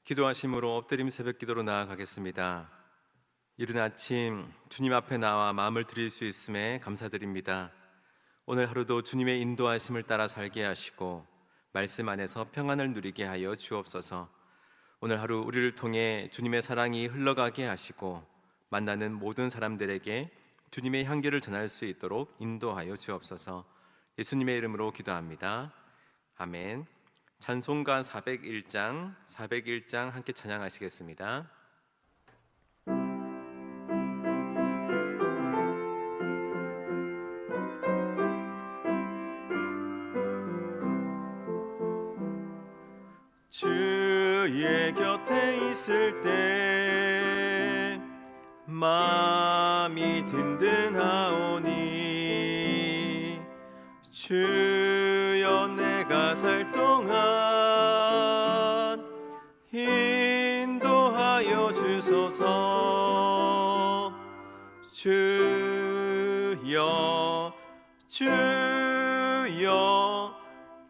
기도하심으로 엎드림 새벽 기도로 나아가겠습니다. 이른 아침 주님 앞에 나와 마음을 드릴 수 있음에 감사드립니다. 오늘 하루도 주님의 인도하심을 따라 살게 하시고 말씀 안에서 평안을 누리게 하여 주옵소서. 오늘 하루 우리를 통해 주님의 사랑이 흘러가게 하시고 만나는 모든 사람들에게 주님의 향기를 전할 수 있도록 인도하여 주옵소서. 예수님의 이름으로 기도합니다. 아멘. 찬송가 401장 함께 찬양하시겠습니다. 주의 곁에 있을 때 마음이 든든하오니 주여 내가 살 동안 인도하여 주소서. 주여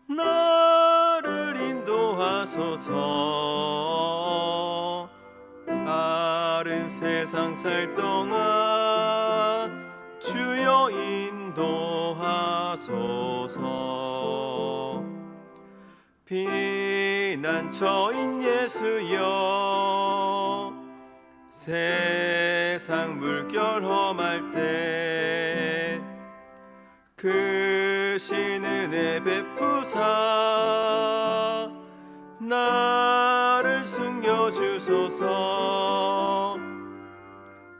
나를 인도하소서. 바른 세상 살 동안 주여 인도하소서. 피난처인 예수여 세상 물결 험할 때 크신 은혜 베푸사 나를 숨겨주소서.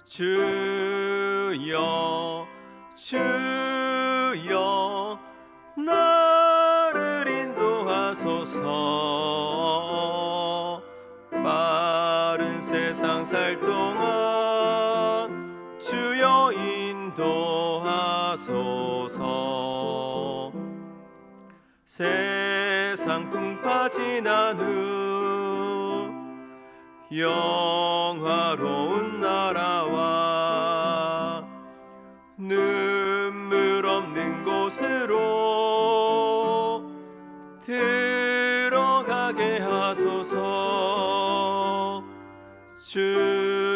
주여 나를 인도하소서. 빠른 세상 살 동안 주여 인도하소서. 세상 풍파 지난 후 영화로운 나라와 눈물 없는 곳으로 들어가게 하소서. 주여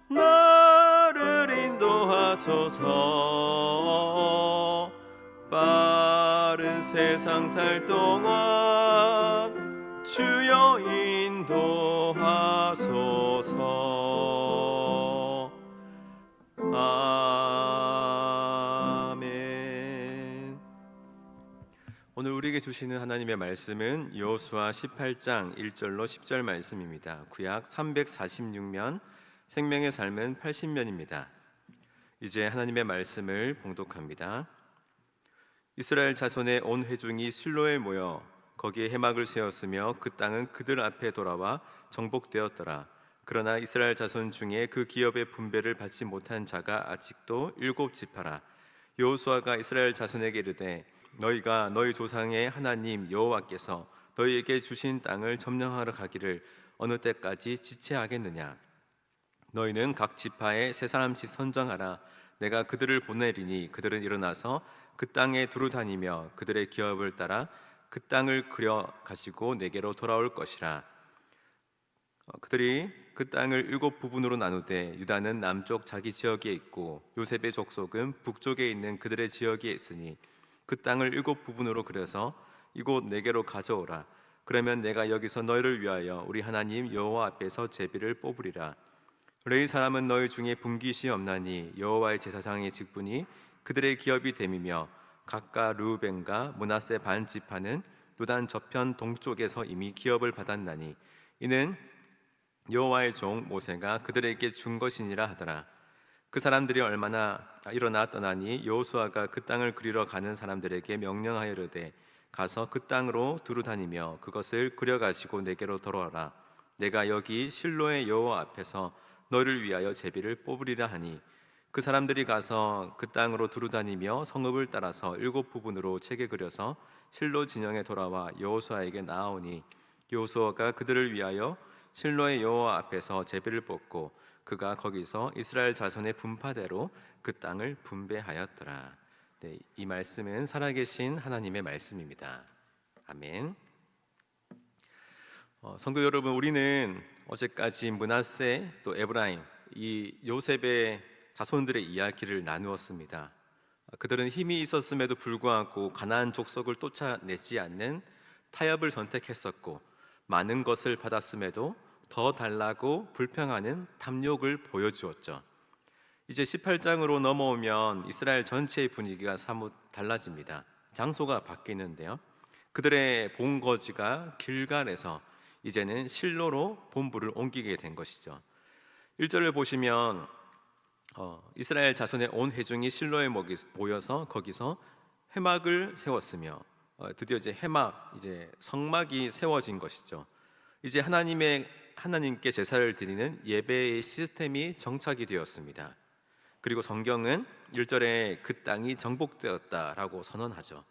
나를 인도하소서. 빠른 세상 살 동안 주여 인도하소서. 아멘. 오늘 우리에게 주시는 하나님의 말씀은 여호수아 18장 1절로 10절 말씀입니다. 구약 346면, 생명의 삶은 80면입니다. 이제 하나님의 말씀을 봉독합니다. 이스라엘 자손의 온 회중이 실로에 모여 거기에 회막을 세웠으며 그 땅은 그들 앞에 돌아와 정복되었더라. 그러나 이스라엘 자손 중에 그 기업의 분배를 받지 못한 자가 아직도 7지파라. 여호수아가 이스라엘 자손에게 이르되 너희가 너희 조상의 하나님 여호와께서 너희에게 주신 땅을 점령하러 가기를 어느 때까지 지체하겠느냐. 너희는 각 지파에 세 사람씩 선정하라. 내가 그들을 보내리니 그들은 일어나서 그 땅에 두루 다니며 그들의 기업을 따라 그 땅을 그려 가시고 내게로 돌아올 것이라. 그들이 그 땅을 7부분으로 나누되 유다는 남쪽 자기 지역에 있고 요셉의 족속은 북쪽에 있는 그들의 지역에 있으니 그 땅을 7부분으로 그려서 이곳 내게로 가져오라. 그러면 내가 여기서 너희를 위하여 우리 하나님 여호와 앞에서 제비를 뽑으리라. 레위 사람은 너희 중에 분깃이 없나니 여호와의 제사장의 직분이 그들의 기업이 됨이며 각각 르우벤과 므낫세 반 지파는 요단 저편 동쪽에서 이미 기업을 받았나니 이는 여호와의 종 모세가 그들에게 준 것이니라 하더라. 그 사람들이 얼마나 일어나 떠나니 여호수아가 그 땅을 그리러 가는 사람들에게 명령하여 이르되 가서 그 땅으로 두루 다니며 그것을 그려 가시고 내게로 돌아오라. 내가 여기 실로의 여호와 앞에서 너를 위하여 제비를 뽑으리라 하니 그 사람들이 가서 그 땅으로 두루 다니며 성읍을 따라서 7부분으로 책에 그려서 실로 진영에 돌아와 여호수아에게 나아오니 여호수아가 그들을 위하여 실로의 여호와 앞에서 제비를 뽑고 그가 거기서 이스라엘 자손의 분파대로 그 땅을 분배하였더라. 네, 이 말씀은 살아계신 하나님의 말씀입니다. 아멘. 성도 여러분, 우리는 어제까지 므낫세 또 에브라임 이 요셉의 자손들의 이야기를 나누었습니다. 그들은 힘이 있었음에도 불구하고 가나안 족속을 쫓아내지 않는 타협을 선택했었고, 많은 것을 받았음에도 더 달라고 불평하는 탐욕을 보여주었죠. 이제 18장으로 넘어오면 이스라엘 전체의 분위기가 사뭇 달라집니다. 장소가 바뀌는데요, 그들의 본거지가 길갈에서 이제는 실로로 본부를 옮기게 된 것이죠. 1절을 보시면 이스라엘 자손의 온 회중이 실로에 모여서 거기서 회막을 세웠으며, 드디어 이제 이제 성막이 세워진 것이죠. 이제 하나님께 제사를 드리는 예배의 시스템이 정착이 되었습니다. 그리고 성경은 1절에 그 땅이 정복되었다라고 선언하죠.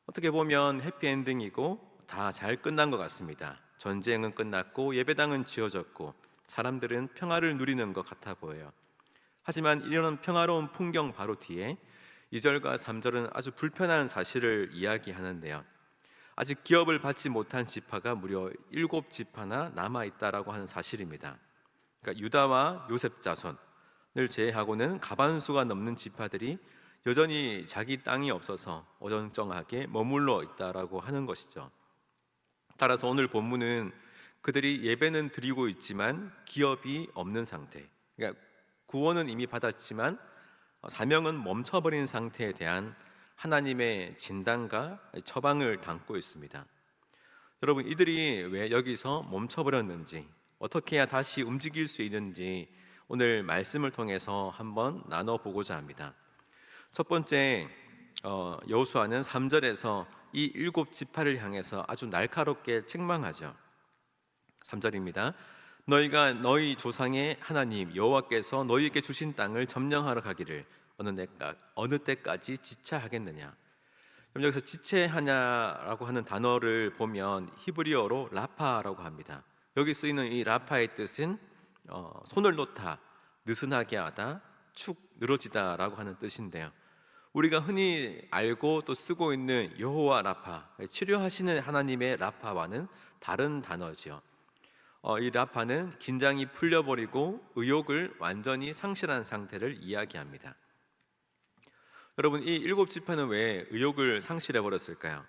어떻게 보면 해피엔딩이고 다 잘 끝난 것 같습니다. 전쟁은 끝났고 예배당은 지어졌고 사람들은 평화를 누리는 것 같아 보여요. 하지만 이런 평화로운 풍경 바로 뒤에 2절과 3절은 아주 불편한 사실을 이야기하는데요, 아직 기업을 받지 못한 지파가 무려 7지파나 남아있다라고 하는 사실입니다. 그러니까 유다와 요셉 자손을 제외하고는 가반수가 넘는 지파들이 여전히 자기 땅이 없어서 어정쩡하게 머물러 있다라고 하는 것이죠. 따라서 오늘 본문은 그들이 예배는 드리고 있지만 기업이 없는 상태, 그러니까 구원은 이미 받았지만 사명은 멈춰버린 상태에 대한 하나님의 진단과 처방을 담고 있습니다. 여러분, 이들이 왜 여기서 멈춰버렸는지, 어떻게 해야 다시 움직일 수 있는지 오늘 말씀을 통해서 한번 나눠보고자 합니다. 첫 번째, 여호수아는 3절에서 이 7지파를 향해서 아주 날카롭게 책망하죠. 3절입니다. 너희가 너희 조상의 하나님 여호와께서 너희에게 주신 땅을 점령하러 가기를 어느 때까지 지체하겠느냐. 여기서 지체하냐라고 하는 단어를 보면 히브리어로 라파라고 합니다. 여기 쓰이는 이 라파의 뜻은 손을 놓다, 느슨하게 하다, 축 늘어지다라고 하는 뜻인데요, 우리가 흔히 알고 또 쓰고 있는 여호와 라파, 치료하시는 하나님의 라파와는 다른 단어지요. 이 라파는 긴장이 풀려버리고 의욕을 완전히 상실한 상태를 이야기합니다. 여러분, 이 7지파는 왜 의욕을 상실해 버렸을까요?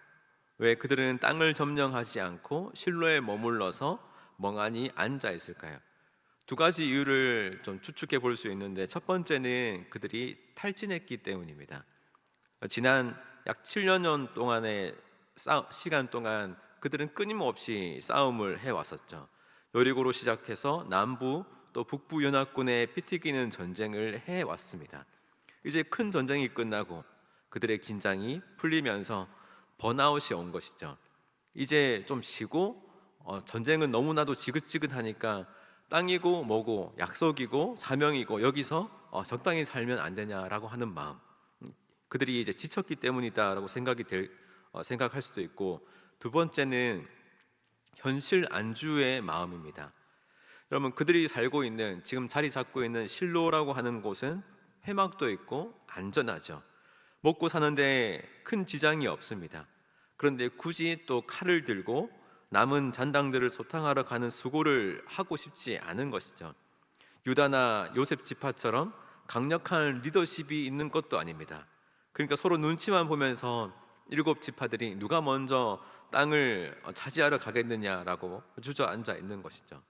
왜 그들은 땅을 점령하지 않고 실로에 머물러서 멍하니 앉아 있을까요? 두 가지 이유를 좀 추측해 볼 수 있는데, 첫 번째는 그들이 탈진했기 때문입니다. 지난 약 7년 동안의 시간 동안 그들은 끊임없이 싸움을 해왔었죠. 여리고로 시작해서 남부 또 북부 연합군에 피튀기는 전쟁을 해왔습니다. 이제 큰 전쟁이 끝나고 그들의 긴장이 풀리면서 번아웃이 온 것이죠. 이제 좀 쉬고 전쟁은 너무나도 지긋지긋하니까 땅이고 뭐고 약속이고 사명이고 여기서 적당히 살면 안 되냐라고 하는 마음, 그들이 이제 지쳤기 때문이다라고 생각할 수도 있고, 두 번째는 현실 안주의 마음입니다. 여러분, 그들이 살고 있는, 지금 자리 잡고 있는 실로라고 하는 곳은 회막도 있고 안전하죠. 먹고 사는데 큰 지장이 없습니다. 그런데 굳이 또 칼을 들고 남은 잔당들을 소탕하러 가는 수고를 하고 싶지 않은 것이죠. 유다나 요셉 지파처럼 강력한 리더십이 있는 것도 아닙니다. 그러니까 서로 눈치만 보면서 7지파들이 누가 먼저 땅을 차지하러 가겠느냐라고 주저앉아 있는 것이죠.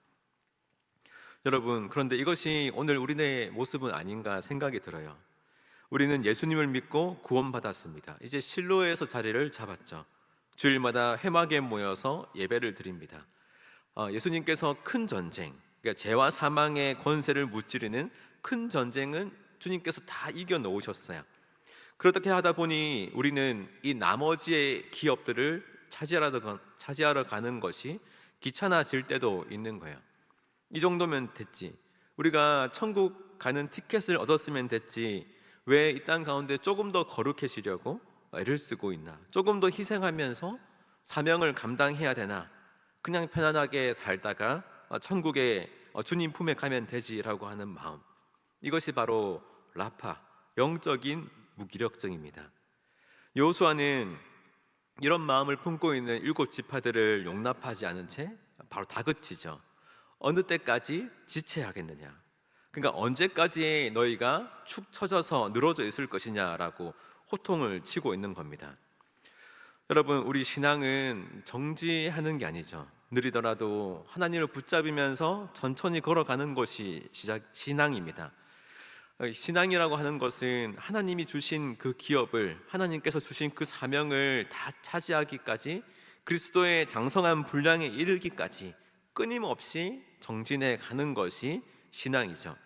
여러분, 그런데 이것이 오늘 우리의 모습은 아닌가 생각이 들어요. 우리는 예수님을 믿고 구원받았습니다. 이제 실로에서 자리를 잡았죠. 주일마다 회막에 모여서 예배를 드립니다. 예수님께서 큰 전쟁, 그러니까 죄와 사망의 권세를 무찌르는 큰 전쟁은 주님께서 다 이겨 놓으셨어요. 그렇게 하다 보니 우리는 이 나머지의 기업들을 차지하러 가는 것이 귀찮아질 때도 있는 거예요. 이 정도면 됐지, 우리가 천국 가는 티켓을 얻었으면 됐지, 왜 이 땅 가운데 조금 더 거룩해지려고 애를 쓰고 있나, 조금 더 희생하면서 사명을 감당해야 되나, 그냥 편안하게 살다가 천국에 주님 품에 가면 되지라고 하는 마음, 이것이 바로 라파, 영적인 무기력증입니다. 여호수아는 이런 마음을 품고 있는 일곱 지파들을 용납하지 않은 채 바로 다그치죠. 어느 때까지 지체하겠느냐? 그러니까 언제까지 너희가 축 처져서 늘어져 있을 것이냐라고 호통을 치고 있는 겁니다. 여러분, 우리 신앙은 정지하는 게 아니죠. 느리더라도 하나님을 붙잡으면서 천천히 걸어가는 것이 신앙입니다. 신앙이라고 하는 것은 하나님이 주신 그 기업을, 하나님께서 주신 그 사명을 다 차지하기까지, 그리스도의 장성한 분량에 이르기까지 끊임없이 정진해 가는 것이 신앙이죠.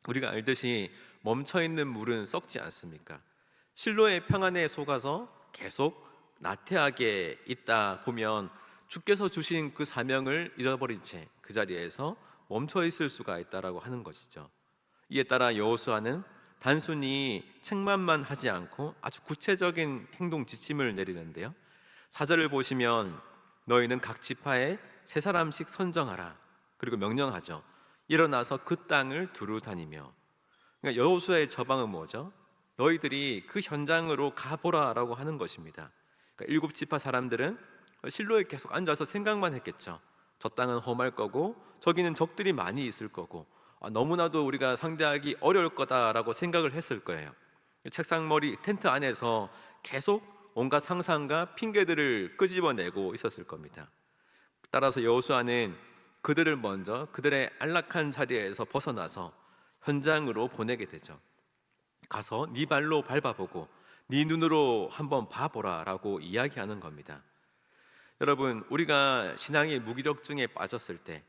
우리가 알듯이 멈춰있는 물은 썩지 않습니까? 실로의 평안에 속아서 계속 나태하게 있다 보면 주께서 주신 그 사명을 잃어버린 채 그 자리에서 멈춰 있을 수가 있다라고 하는 것이죠. 이에 따라 여호수아는 단순히 책만만 하지 않고 아주 구체적인 행동 지침을 내리는데요. 4절을 보시면 너희는 각 지파에 세 사람씩 선정하라. 그리고 명령하죠. 일어나서 그 땅을 두루 다니며. 그러니까 여호수아의 처방은 뭐죠? 너희들이 그 현장으로 가보라라고 하는 것입니다. 그러니까 일곱 지파 사람들은 실로에 계속 앉아서 생각만 했겠죠. 저 땅은 험할 거고 저기는 적들이 많이 있을 거고 너무나도 우리가 상대하기 어려울 거다라고 생각을 했을 거예요. 책상머리 텐트 안에서 계속 온갖 상상과 핑계들을 끄집어내고 있었을 겁니다. 따라서 여호수아는 그들을 먼저 그들의 안락한 자리에서 벗어나서 현장으로 보내게 되죠. 가서 네 발로 밟아보고 네 눈으로 한번 봐보라 라고 이야기하는 겁니다. 여러분, 우리가 신앙의 무기력증에 빠졌을 때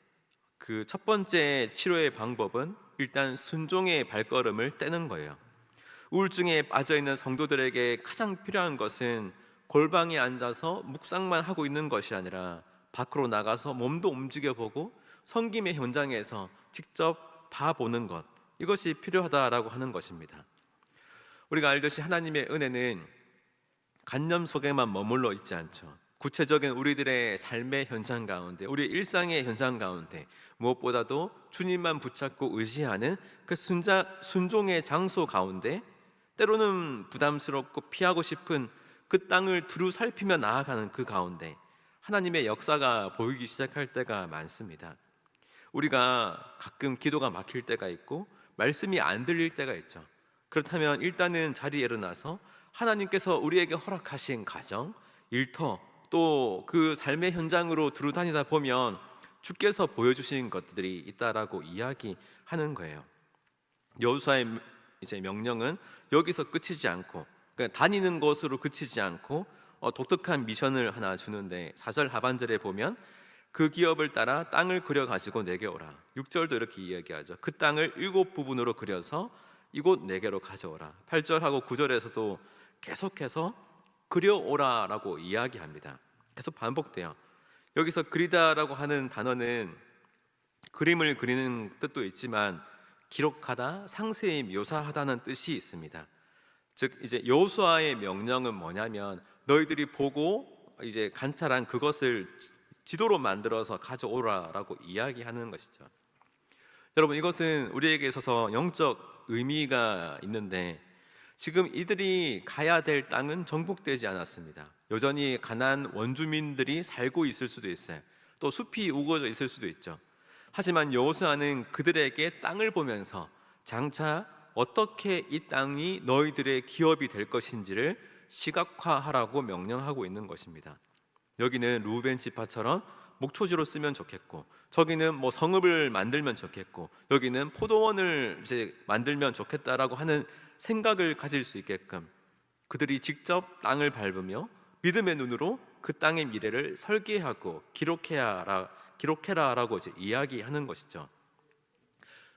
그 첫 번째 치료의 방법은 일단 순종의 발걸음을 떼는 거예요. 우울증에 빠져있는 성도들에게 가장 필요한 것은 골방에 앉아서 묵상만 하고 있는 것이 아니라 밖으로 나가서 몸도 움직여보고 섬김의 현장에서 직접 봐보는 것, 이것이 필요하다라고 하는 것입니다. 우리가 알듯이 하나님의 은혜는 관념 속에만 머물러 있지 않죠. 구체적인 우리들의 삶의 현장 가운데, 우리의 일상의 현장 가운데 무엇보다도 주님만 붙잡고 의지하는 그 순종의 장소 가운데, 때로는 부담스럽고 피하고 싶은 그 땅을 두루 살피며 나아가는 그 가운데 하나님의 역사가 보이기 시작할 때가 많습니다. 우리가 가끔 기도가 막힐 때가 있고 말씀이 안 들릴 때가 있죠. 그렇다면 일단은 자리에 일어나서 하나님께서 우리에게 허락하신 가정, 일터, 또 그 삶의 현장으로 두루 다니다 보면 주께서 보여주신 것들이 있다라고 이야기하는 거예요. 여호수아의 이제 명령은 여기서 끝이지 않고, 그러니까 다니는 것으로 그치지 않고 독특한 미션을 하나 주는데, 4절 하반절에 보면 그 기업을 따라 땅을 그려 가지고 내게 오라. 6절도 이렇게 이야기하죠. 그 땅을 7부분으로 그려서 이곳 내게로 가져오라. 8절하고 9절에서도 계속해서 그려오라라고 이야기합니다. 계속 반복돼요. 여기서 그리다라고 하는 단어는 그림을 그리는 뜻도 있지만 기록하다, 상세히 묘사하다는 뜻이 있습니다. 즉 이제 여호수아의 명령은 뭐냐면 너희들이 보고 이제 관찰한 그것을 지도로 만들어서 가져오라라고 이야기하는 것이죠. 여러분, 이것은 우리에게 있어서 영적 의미가 있는데, 지금 이들이 가야 될 땅은 정복되지 않았습니다. 여전히 가나안 원주민들이 살고 있을 수도 있어요. 또 숲이 우거져 있을 수도 있죠. 하지만 여호수아는 그들에게 땅을 보면서 장차 어떻게 이 땅이 너희들의 기업이 될 것인지를 시각화하라고 명령하고 있는 것입니다. 여기는 루벤 지파처럼 목초지로 쓰면 좋겠고, 저기는 뭐 성읍을 만들면 좋겠고, 여기는 포도원을 이제 만들면 좋겠다라고 하는 생각을 가질 수 있게끔 그들이 직접 땅을 밟으며 믿음의 눈으로 그 땅의 미래를 설계하고 기록해라라고 이제 이야기하는 것이죠.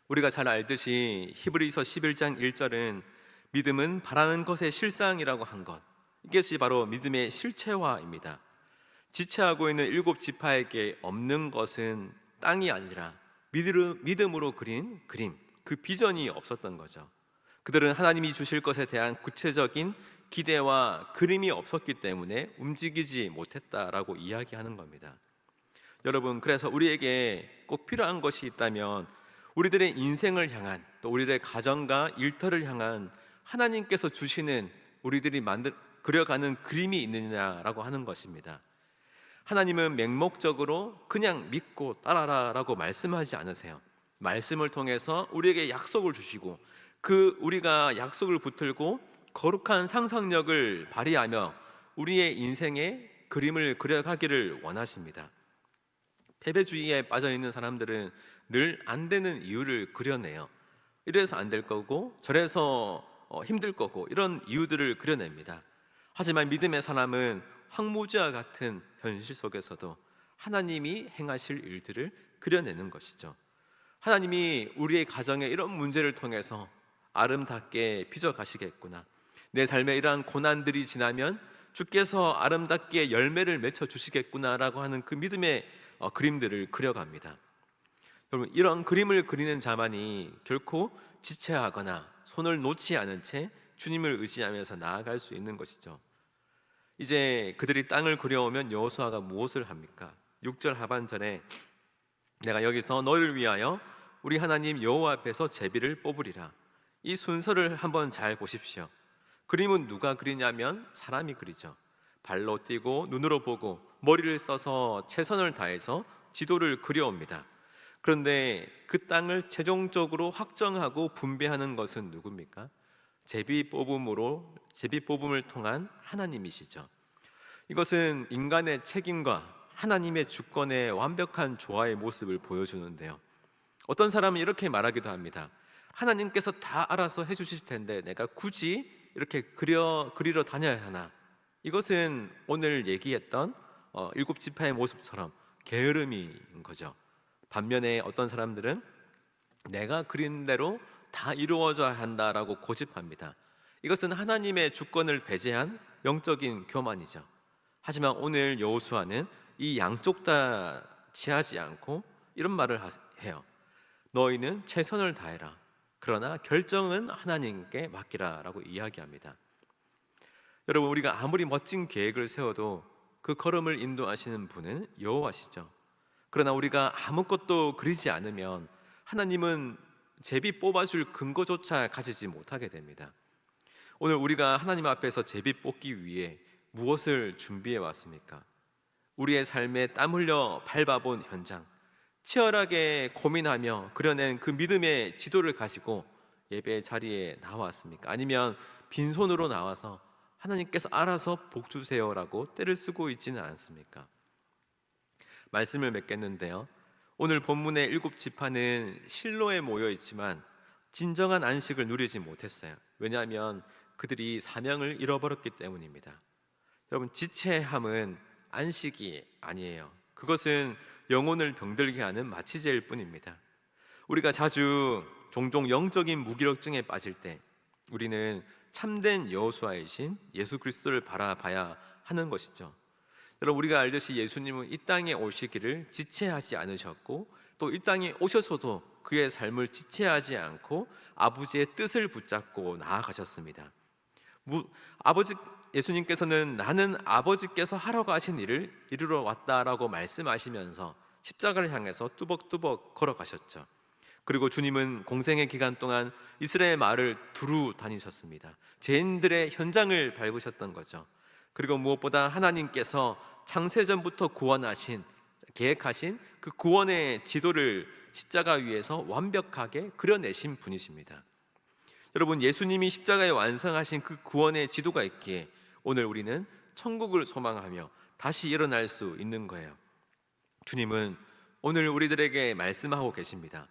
우리가 잘 알듯이 히브리서 11장 1절은 믿음은 바라는 것의 실상이라고 한 것, 이것이 바로 믿음의 실체화입니다. 지체하고 있는 7 지파에게 없는 것은 땅이 아니라 믿음으로 그린 그림, 그 비전이 없었던 거죠. 그들은 하나님이 주실 것에 대한 구체적인 기대와 그림이 없었기 때문에 움직이지 못했다라고 이야기하는 겁니다. 여러분, 그래서 우리에게 꼭 필요한 것이 있다면 우리들의 인생을 향한, 또 우리들의 가정과 일터를 향한 하나님께서 주시는 우리들이 그려가는 그림이 있느냐라고 하는 것입니다. 하나님은 맹목적으로 그냥 믿고 따라라라고 말씀하지 않으세요. 말씀을 통해서 우리에게 약속을 주시고 우리가 약속을 붙들고 거룩한 상상력을 발휘하며 우리의 인생의 그림을 그려가기를 원하십니다. 패배주의에 빠져 있는 사람들은 늘 안 되는 이유를 그려내요. 이래서 안 될 거고 저래서 힘들 거고 이런 이유들을 그려냅니다. 하지만 믿음의 사람은 황무지와 같은 현실 속에서도 하나님이 행하실 일들을 그려내는 것이죠. 하나님이 우리의 가정에 이런 문제를 통해서 아름답게 빚어가시겠구나, 내 삶에 이러한 고난들이 지나면 주께서 아름답게 열매를 맺혀 주시겠구나라고 하는 그 믿음의 그림들을 그려갑니다. 여러분, 이런 그림을 그리는 자만이 결코 지체하거나 손을 놓지 않은 채 주님을 의지하면서 나아갈 수 있는 것이죠. 이제 그들이 땅을 그려오면 여호수아가 무엇을 합니까? 6절 하반절에 내가 여기서 너희를 위하여 우리 하나님 여호와 앞에서 제비를 뽑으리라. 이 순서를 한번 잘 보십시오. 그림은 누가 그리냐면 사람이 그리죠. 발로 뛰고 눈으로 보고 머리를 써서 최선을 다해서 지도를 그려옵니다. 그런데 그 땅을 최종적으로 확정하고 분배하는 것은 누굽니까? 제비 뽑음을 통한 하나님이시죠. 이것은 인간의 책임과 하나님의 주권의 완벽한 조화의 모습을 보여주는데요. 어떤 사람은 이렇게 말하기도 합니다. 하나님께서 다 알아서 해주실 텐데 내가 굳이 이렇게 그리러 다녀야 하나? 이것은 오늘 얘기했던 7지파의 모습처럼 게으름인 거죠. 반면에 어떤 사람들은 내가 그린 대로 다 이루어져야 한다라고 고집합니다. 이것은 하나님의 주권을 배제한 영적인 교만이죠. 하지만 오늘 여호수아는 이 양쪽 다 취하지 않고 이런 말을 해요. 너희는 최선을 다해라. 그러나 결정은 하나님께 맡기라 라고 이야기합니다. 여러분, 우리가 아무리 멋진 계획을 세워도 그 걸음을 인도하시는 분은 여호와시죠. 그러나 우리가 아무것도 그리지 않으면 하나님은 제비 뽑아줄 근거조차 가지지 못하게 됩니다. 오늘 우리가 하나님 앞에서 제비 뽑기 위해 무엇을 준비해 왔습니까? 우리의 삶에 땀 흘려 밟아본 현장, 치열하게 고민하며 그려낸 그 믿음의 지도를 가지고 예배 자리에 나왔습니까? 아니면 빈손으로 나와서 하나님께서 알아서 복 주세요라고 떼를 쓰고 있지는 않습니까? 말씀을 맺겠는데요, 오늘 본문의 7지파는 실로에 모여 있지만 진정한 안식을 누리지 못했어요. 왜냐하면 그들이 사명을 잃어버렸기 때문입니다. 여러분, 지체함은 안식이 아니에요. 그것은 영혼을 병들게 하는 마취제일 뿐입니다. 우리가 종종 영적인 무기력증에 빠질 때 우리는 참된 여호수아이신 예수 그리스도를 바라봐야 하는 것이죠. 여러분, 우리가 알듯이 예수님은 이 땅에 오시기를 지체하지 않으셨고 또 이 땅에 오셔서도 그의 삶을 지체하지 않고 아버지의 뜻을 붙잡고 나아가셨습니다. 예수님께서는 나는 아버지께서 하라고 하신 일을 이루러 왔다라고 말씀하시면서 십자가를 향해서 뚜벅뚜벅 걸어가셨죠. 그리고 주님은 공생의 기간 동안 이스라엘 마을을 두루 다니셨습니다. 죄인들의 현장을 밟으셨던 거죠. 그리고 무엇보다 하나님께서 창세전부터 계획하신 그 구원의 지도를 십자가 위에서 완벽하게 그려내신 분이십니다. 여러분, 예수님이 십자가에 완성하신 그 구원의 지도가 있기에 오늘 우리는 천국을 소망하며 다시 일어날 수 있는 거예요. 주님은 오늘 우리들에게 말씀하고 계십니다.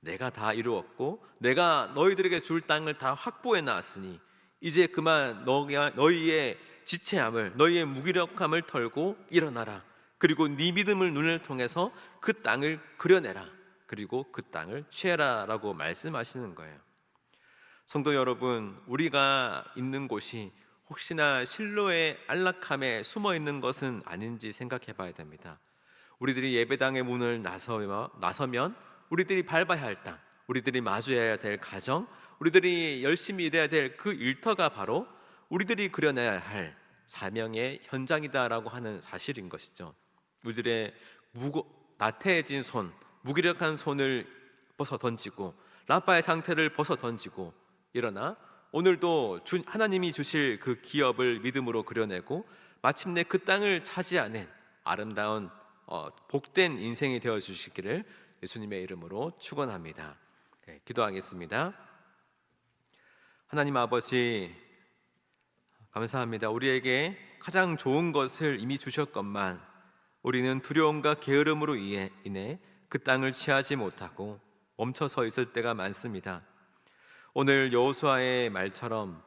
내가 다 이루었고 내가 너희들에게 줄 땅을 다 확보해 놨으니 이제 그만 너희의 지체함을, 너희의 무기력함을 털고 일어나라. 그리고 네 믿음을 눈을 통해서 그 땅을 그려내라. 그리고 그 땅을 취해라 라고 말씀하시는 거예요. 성도 여러분, 우리가 있는 곳이 혹시나 실로의 안락함에 숨어 있는 것은 아닌지 생각해 봐야 됩니다. 우리들이 예배당의 문을 나서면 우리들이 밟아야 할 땅, 우리들이 마주해야 될 가정, 우리들이 열심히 일해야 될 그 일터가 바로 우리들이 그려내야 할 사명의 현장이다라고 하는 사실인 것이죠. 우리들의 나태해진 손, 무기력한 손을 벗어 던지고 라빠의 상태를 벗어 던지고 일어나 오늘도 하나님이 주실 그 기업을 믿음으로 그려내고 마침내 그 땅을 차지하는 아름다운 복된 인생이 되어 주시기를 예수님의 이름으로 축원합니다. 기도하겠습니다. 하나님 아버지, 감사합니다. 우리에게 가장 좋은 것을 이미 주셨건만 우리는 두려움과 게으름으로 인해 그 땅을 취하지 못하고 멈춰 서 있을 때가 많습니다. 오늘 여호수아의 말처럼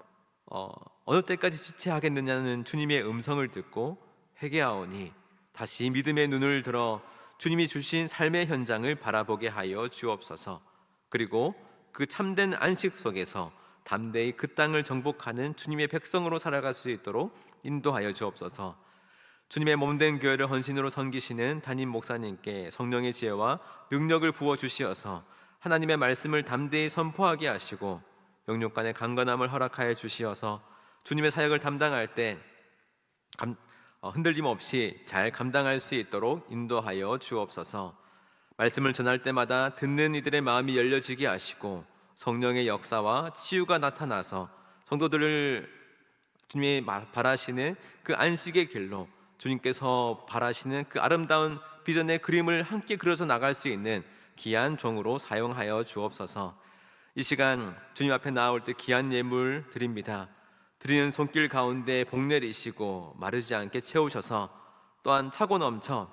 어느 때까지 지체하겠느냐는 주님의 음성을 듣고 회개하오니 다시 믿음의 눈을 들어 주님이 주신 삶의 현장을 바라보게 하여 주옵소서. 그리고 그 참된 안식 속에서 담대히 그 땅을 정복하는 주님의 백성으로 살아갈 수 있도록 인도하여 주옵소서. 주님의 몸된 교회를 헌신으로 섬기시는 담임 목사님께 성령의 지혜와 능력을 부어 주시어서 하나님의 말씀을 담대히 선포하게 하시고 영육간의 강건함을 허락하여 주시어서 주님의 사역을 담당할 때 흔들림 없이 잘 감당할 수 있도록 인도하여 주옵소서. 말씀을 전할 때마다 듣는 이들의 마음이 열려지게 하시고 성령의 역사와 치유가 나타나서 성도들을 주님이 바라시는 그 안식의 길로, 주님께서 바라시는 그 아름다운 비전의 그림을 함께 그려서 나갈 수 있는 귀한 종으로 사용하여 주옵소서. 이 시간 주님 앞에 나올 때 귀한 예물 드립니다. 드리는 손길 가운데 복 내리시고 마르지 않게 채우셔서 또한 차고 넘쳐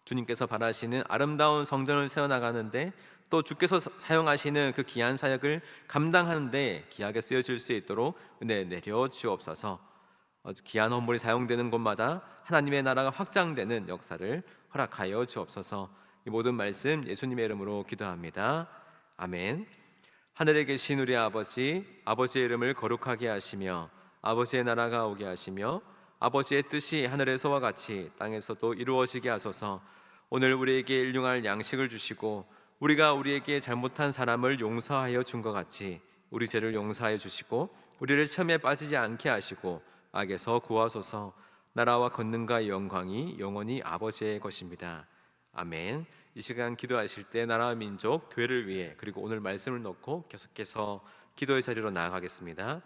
주님께서 바라시는 아름다운 성전을 세워나가는데 또 주께서 사용하시는 그 귀한 사역을 감당하는데 귀하게 쓰여질 수 있도록 은혜 내려 주옵소서. 귀한 헌물이 사용되는 곳마다 하나님의 나라가 확장되는 역사를 허락하여 주옵소서. 이 모든 말씀 예수님의 이름으로 기도합니다. 아멘. 하늘에 계신 우리 아버지, 아버지의 이름을 거룩하게 하시며 아버지의 나라가 오게 하시며 아버지의 뜻이 하늘에서와 같이 땅에서도 이루어지게 하소서. 오늘 우리에게 일용할 양식을 주시고 우리가 우리에게 잘못한 사람을 용서하여 준 것 같이 우리 죄를 용서하여 주시고 우리를 시험에 빠지지 않게 하시고 악에서 구하소서. 나라와 권능과 영광이 영원히 아버지의 것입니다. 아멘. 이 시간 기도하실 때 나라와 민족, 교회를 위해 그리고 오늘 말씀을 놓고 계속해서 기도의 자리로 나아가겠습니다.